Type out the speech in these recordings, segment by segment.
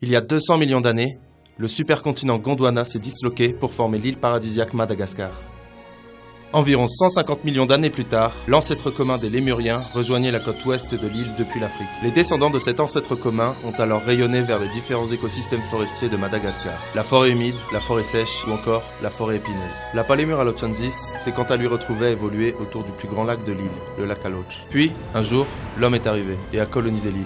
Il y a 200 millions d'années, le supercontinent Gondwana s'est disloqué pour former l'île paradisiaque Madagascar. Environ 150 millions d'années plus tard, l'ancêtre commun des Lémuriens rejoignait la côte ouest de l'île depuis l'Afrique. Les descendants de cet ancêtre commun ont alors rayonné vers les différents écosystèmes forestiers de Madagascar. La forêt humide, la forêt sèche ou encore la forêt épineuse. La Palémur alochensis s'est quant à lui retrouvé à évoluer autour du plus grand lac de l'île, le lac Aloche. Puis, un jour, l'homme est arrivé et a colonisé l'île.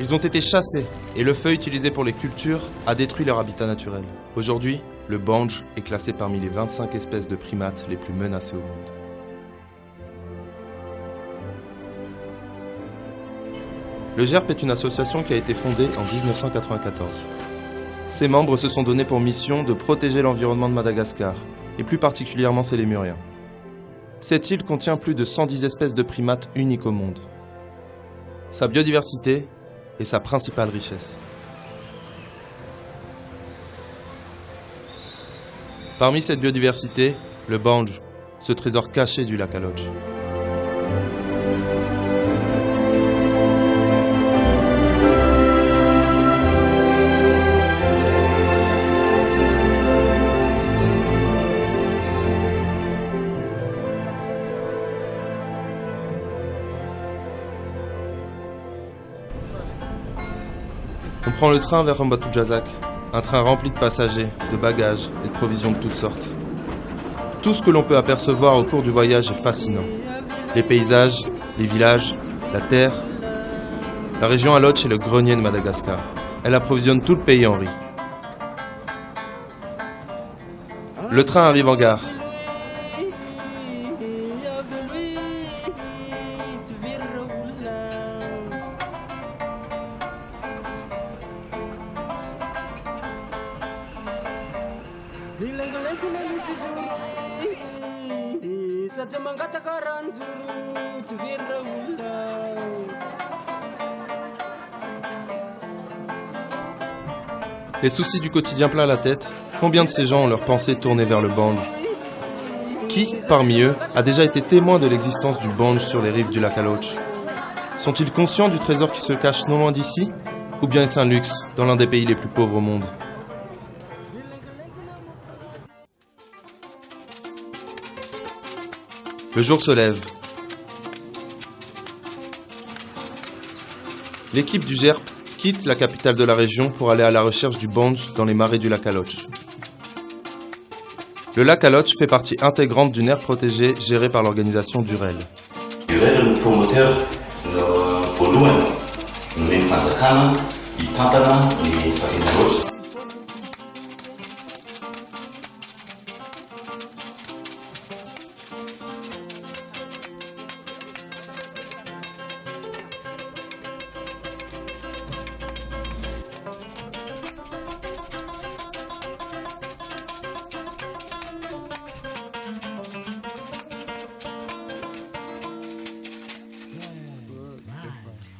Ils ont été chassés et le feu utilisé pour les cultures a détruit leur habitat naturel. Aujourd'hui, le banj est classé parmi les 25 espèces de primates les plus menacées au monde. Le GERP est une association qui a été fondée en 1994. Ses membres se sont donnés pour mission de protéger l'environnement de Madagascar, et plus particulièrement ses lémuriens. Cette île contient plus de 110 espèces de primates uniques au monde. Sa biodiversité est sa principale richesse. Parmi cette biodiversité, le banj, ce trésor caché du lac Aloche. On prend le train vers Ambattoujazak, un train rempli de passagers, de bagages et de provisions de toutes sortes. Tout ce que l'on peut apercevoir au cours du voyage est fascinant. Les paysages, les villages, la terre. La région Aloche est le grenier de Madagascar. Elle approvisionne tout le pays en riz. Le train arrive en gare. Les soucis du quotidien plein la tête, combien de ces gens ont leurs pensées tournées vers le banj? Qui, parmi eux, a déjà été témoin de l'existence du banj sur les rives du lac Aloche? Sont-ils conscients du trésor qui se cache non loin d'ici? Ou bien est-ce un luxe dans l'un des pays les plus pauvres au monde? Le jour se lève. L'équipe du GERP quitte la capitale de la région pour aller à la recherche du banj dans les marais du lac Aloche. Le lac Aloche fait partie intégrante d'une aire protégée gérée par l'organisation d'UREL. UREL est le promoteur voalohany nomeny fanjakana hitantana ny variana loatra.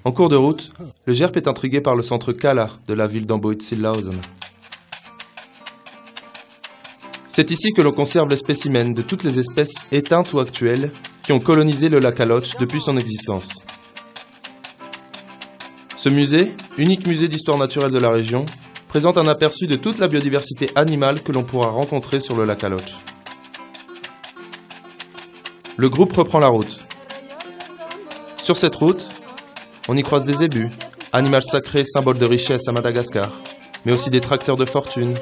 En cours de route, le GERP est intrigué par le centre Kala de la ville d'Amboitsilhausen. C'est ici que l'on conserve les spécimens de toutes les espèces éteintes ou actuelles qui ont colonisé le lac Aloche depuis son existence. Ce musée, unique musée d'histoire naturelle de la région, présente un aperçu de toute la biodiversité animale que l'on pourra rencontrer sur le lac Aloche. Le groupe reprend la route. Sur cette route, on y croise des zébus, animal sacré, symbole de richesse à Madagascar, mais aussi des tracteurs de fortune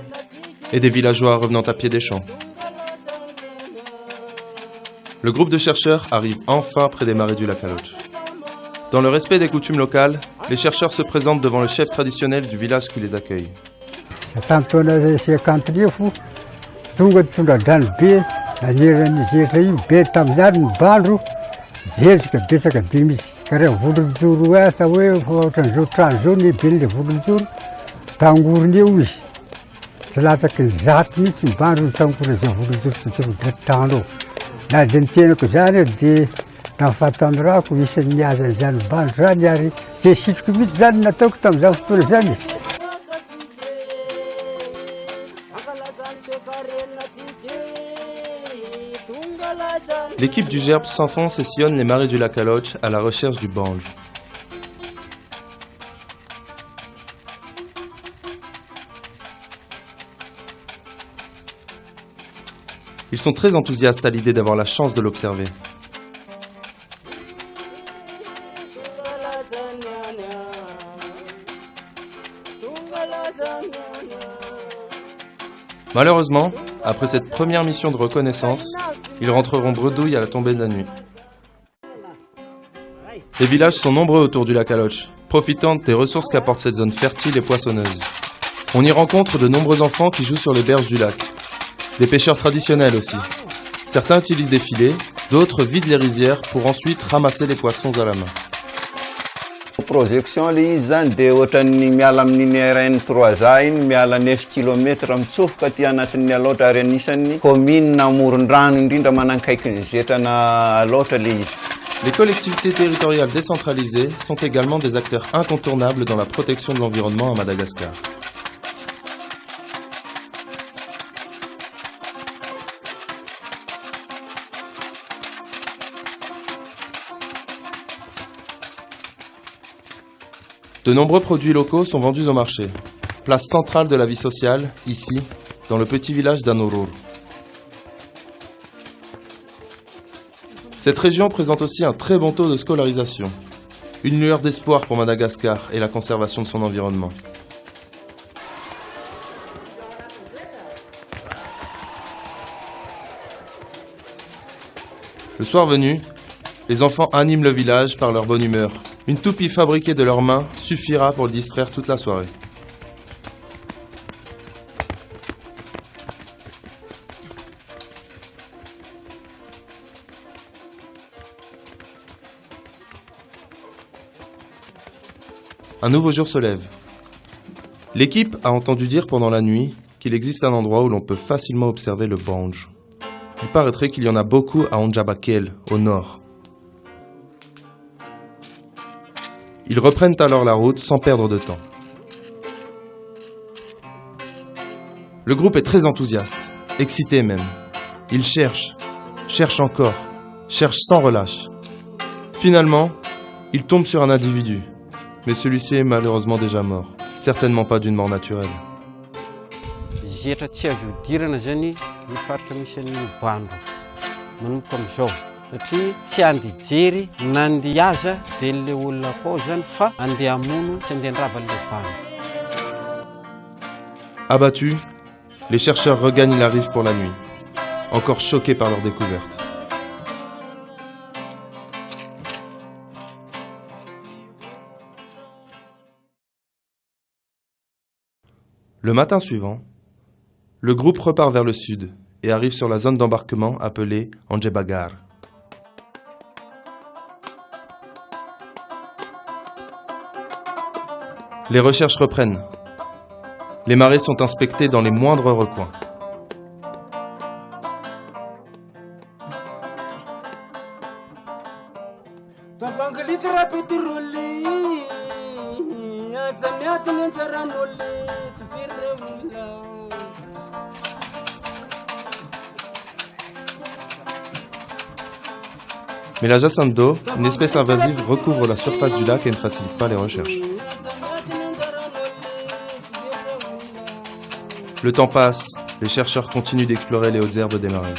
et des villageois revenant à pied des champs. Le groupe de chercheurs arrive enfin près des marais du lac Aloche. Dans le respect des coutumes locales, les chercheurs se présentent devant le chef traditionnel du village qui les accueille. Karena vodonjoro asa hoe ohatran'izao trano zao ny be vodonjoro tangorony eo izy tsy latsaky ny zato mihitsy mibandro ny tangorona izay vodonjoro satria vodraty trano eo na dia ny tenako zany dia tamin'ny fahatandroako isan'ny aza izany bandro zany ary tsy sitroko mihitsy zany nataoko tamin'izany fotoana zany. L'équipe du GERP s'enfonce et sillonne les marais du lac Aloche à la recherche du banj. Ils sont très enthousiastes à l'idée d'avoir la chance de l'observer. Malheureusement, après cette première mission de reconnaissance, ils rentreront bredouilles à la tombée de la nuit. Les villages sont nombreux autour du lac Aloche, profitant des ressources qu'apporte cette zone fertile et poissonneuse. On y rencontre de nombreux enfants qui jouent sur les berges du lac. Des pêcheurs traditionnels aussi. Certains utilisent des filets, d'autres vident les rizières pour ensuite ramasser les poissons à la main. Projection le izy zany dia ohatran'ny miala amin'iny RN3 iny miala 9 km mitsofoka aty anatin'ny Alotra ary anisan'ny commune amoron-drano indrindra manankaiky ny zetrana Alotra le izy. Les collectivités territoriales décentralisées sont également des acteurs incontournables dans la protection de l'environnement à Madagascar. De nombreux produits locaux sont vendus au marché. Place centrale de la vie sociale, ici, dans le petit village d'Anorur. Cette région présente aussi un très bon taux de scolarisation. Une lueur d'espoir pour Madagascar et la conservation de son environnement. Le soir venu, les enfants animent le village par leur bonne humeur. Une toupie fabriquée de leurs mains suffira pour le distraire toute la soirée. Un nouveau jour se lève. L'équipe a entendu dire pendant la nuit qu'il existe un endroit où l'on peut facilement observer le banj. Il paraîtrait qu'il y en a beaucoup à Onjabakel, au nord. Ils reprennent alors la route sans perdre de temps. Le groupe est très enthousiaste, excité même. Ils cherchent encore, cherchent sans relâche. Finalement, ils tombent sur un individu, mais celui-ci est malheureusement déjà mort. Certainement pas d'une mort naturelle. Satria tsy andeha jery nandeha aza dia le olona akao zany fa andeha hamono tsy andeha handrava le bano. Abattus, les chercheurs regagnent la rive pour la nuit, encore choqués par leur découverte. Le matin suivant, le groupe repart vers le sud et arrive sur la zone d'embarquement appelée Anjebagar. Les recherches reprennent. Les marées sont inspectées dans les moindres recoins. Mais la jacinthe d'eau, une espèce invasive, recouvre la surface du lac et ne facilite pas les recherches. Le temps passe, les chercheurs continuent d'explorer les hautes herbes des marais.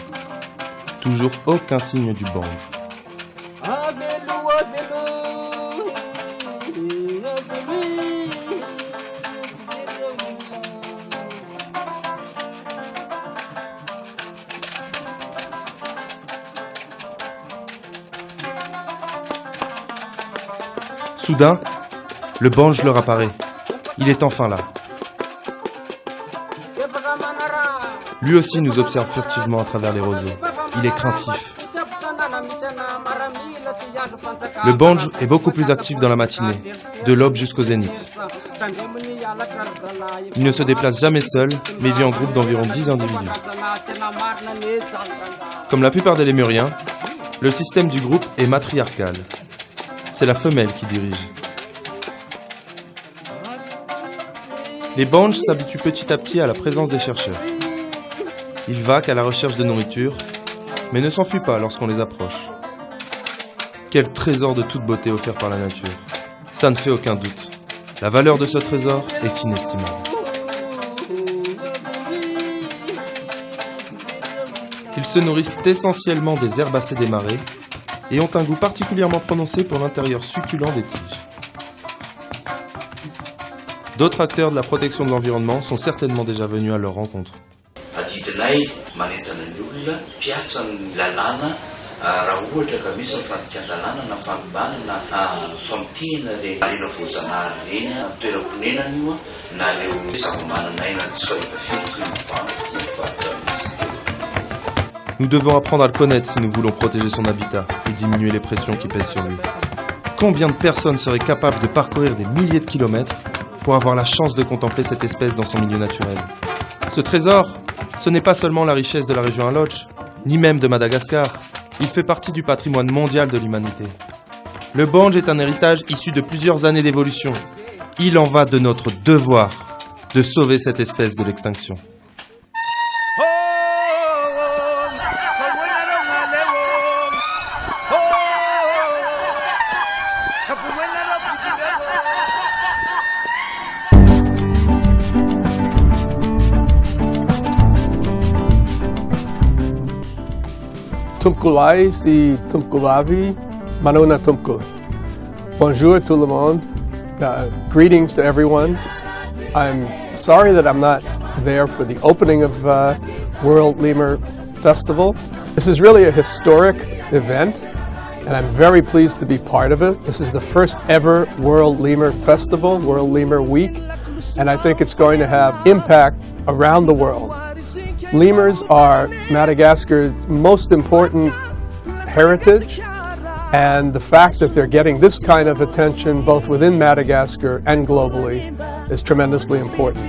Toujours aucun signe du banj. Soudain, le banj leur apparaît. Il est enfin là. Lui aussi nous observe furtivement à travers les roseaux. Il est craintif. Le banj est beaucoup plus actif dans la matinée, de l'aube jusqu'au zénith. Il ne se déplace jamais seul, mais vit en groupe d'environ 10 individus. Comme la plupart des lémuriens, le système du groupe est matriarcal. C'est la femelle qui dirige. Les banjs s'habituent petit à petit à la présence des chercheurs. Ils vaquent à la recherche de nourriture, mais ne s'enfuient pas lorsqu'on les approche. Quel trésor de toute beauté offert par la nature. Ça ne fait aucun doute. La valeur de ce trésor est inestimable. Ils se nourrissent essentiellement des herbacées des marais et ont un goût particulièrement prononcé pour l'intérieur succulent des tiges. D'autres acteurs de la protection de l'environnement sont certainement déjà venus à leur rencontre. Adidinay manentana ny olona piatra ny lalàna raha ohatra ka misy ny fandikan-lalàna na fanobanana famitihana rena voajanahary reny amin'ny toeram-ponenana io na reo zava-mananaina tsy fahita firy toy ny banky Nous devons apprendre à le connaître si nous voulons protéger son habitat et diminuer les pressions qui pèsent sur lui. Combien de personnes seraient capables de parcourir des milliers de kilomètres pour avoir la chance de contempler cette espèce dans son milieu naturel? Ce trésor, ce n'est pas seulement la richesse de la région Aloche, ni même de Madagascar. Il fait partie du patrimoine mondial de l'humanité. Le banj est un héritage issu de plusieurs années d'évolution. Il en va de notre devoir de sauver cette espèce de l'extinction. Tumkulai si Tumkulavi, Manona Tumkul. Bonjour tout le monde. Greetings to everyone. I'm sorry that I'm not there for the opening of World Lemur Festival. This is really a historic event, and I'm very pleased to be part of it. This is the first ever World Lemur Festival, World Lemur Week, and I think it's going to have impact around the world. Lemurs are Madagascar's most important heritage, and the fact that they're getting this kind of attention both within Madagascar and globally is tremendously important.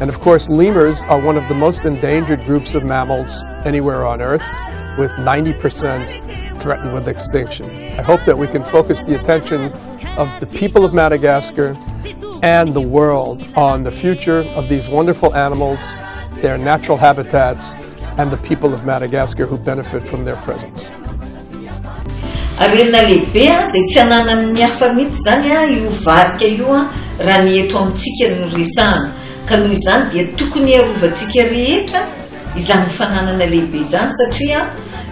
And of course, lemurs are one of the most endangered groups of mammals anywhere on Earth, with 90% threatened with extinction. I hope that we can focus the attention of the people of Madagascar and the world on the future of these wonderful animals, their natural habitats, and the people of Madagascar who benefit from their presence. Arena lehibe zay tsy ananan'ny hafa mihitsy zany io vadika io raha ny eto amintsika no resahana ka noho izany dia tokony arovantsika rehetra izany fananana lehibe izany satria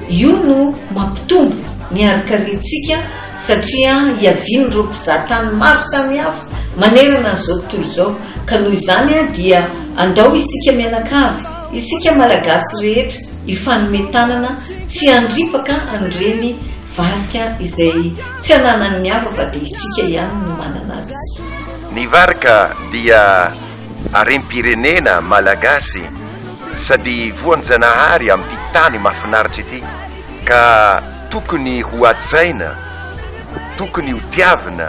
io no mampitombo ny arikarentsika satria hiaviany ireo mpizahatany maro samihafa manerana an'izao tontolo izao ka noho izany dia andao isika mianakavy isika malagasy rehetra ifanometanana tsy handripaka an'ireny varika izay tsy ananan'ny hafa fa dia isika ihany no manana azy. Ny varika dia harem-pirenena malagasy sady voan-janahary amin'ity tany mahafinaritra ity ka tokony ho atsaina, tokony ho tiavina,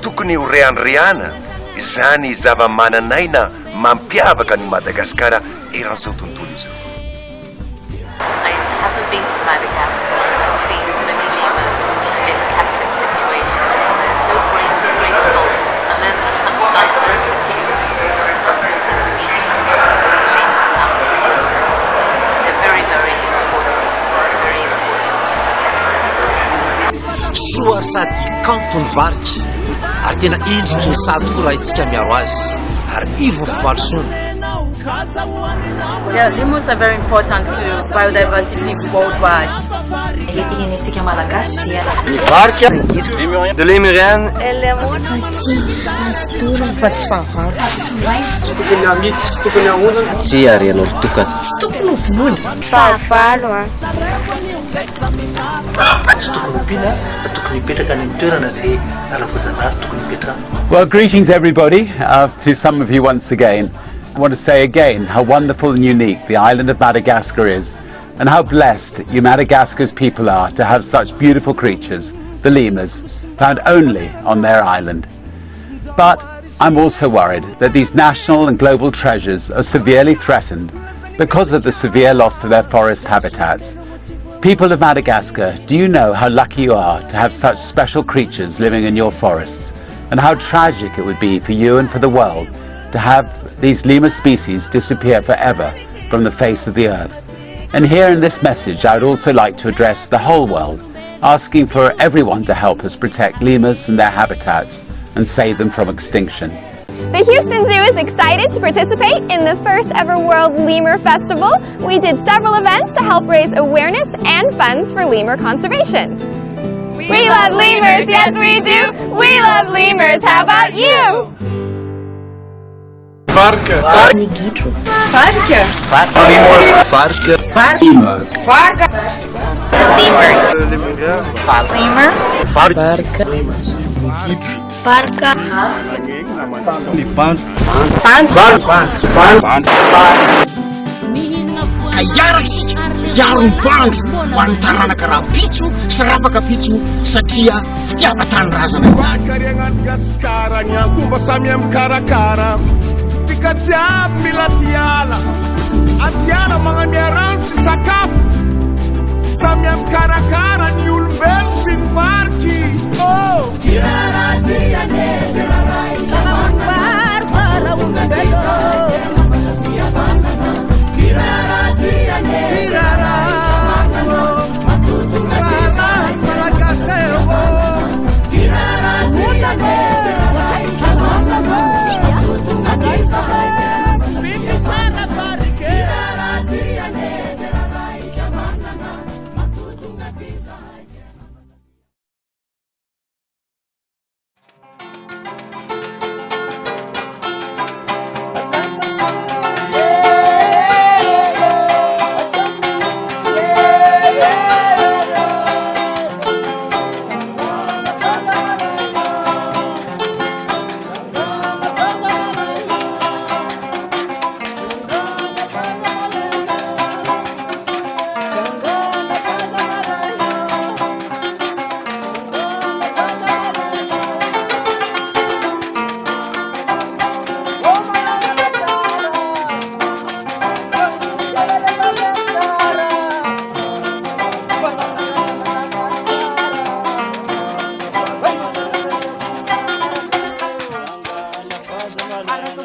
tokony ho reandreana izany zava-mananaina mampiavaka ny Madagasikara eran'izao tontolo izao. I haven't been to Madagascar. I've seen many lemurs in captive situations, and they're so great and graceful. And then there's such diversity of different species in the lemur numbers. They're very, very important. It's very important to protect them. Soa sady kanto ny variky ary tena endriky ny sady koa raha itsika miaro azy ary ivo fimarisona. Yeah, lemurs are very important to biodiversity worldwide. De lémurienne. Tsy arian'olo tokana. Tsy tokony ho vonoina. Fahavalo a. Tsy tokony ompiana fa tokony mipetraka any amin'ny toerana izay ara-voajanahary tokony mipetraka. Well, greetings everybody, to some of you once again. I want to say again how wonderful and unique the island of Madagascar is, and how blessed you Madagascar's people are to have such beautiful creatures, the lemurs, found only on their island. But I'm also worried that these national and global treasures are severely threatened because of the severe loss of their forest habitats. People of Madagascar, do you know how lucky you are to have such special creatures living in your forests, and how tragic it would be for you and for the world to have these lemur species disappear forever from the face of the earth? And here in this message I would also like to address the whole world, asking for everyone to help us protect lemurs and their habitats and save them from extinction. The Houston Zoo is excited to participate in the first ever World Lemur Festival. We did several events to help raise awareness and funds for lemur conservation. We love lemurs, yes we do! We love lemurs, how about you? Varka. Varka. Varka. Varka. Lemurs. Varka. Lemurs. Lemurs. Varka. Lemurs. Varka. Kayaraksika yaron bandro ho an'ny taranaka raha pitso sy rafaka pitso satria fitiavatany razana Vakary agnaty gasikara ny akomba samy amikarakara tika jiaby mila tiala atiala magnamia rano sy sakafo samy amikarakara ny olombelo sy ny mariky I don't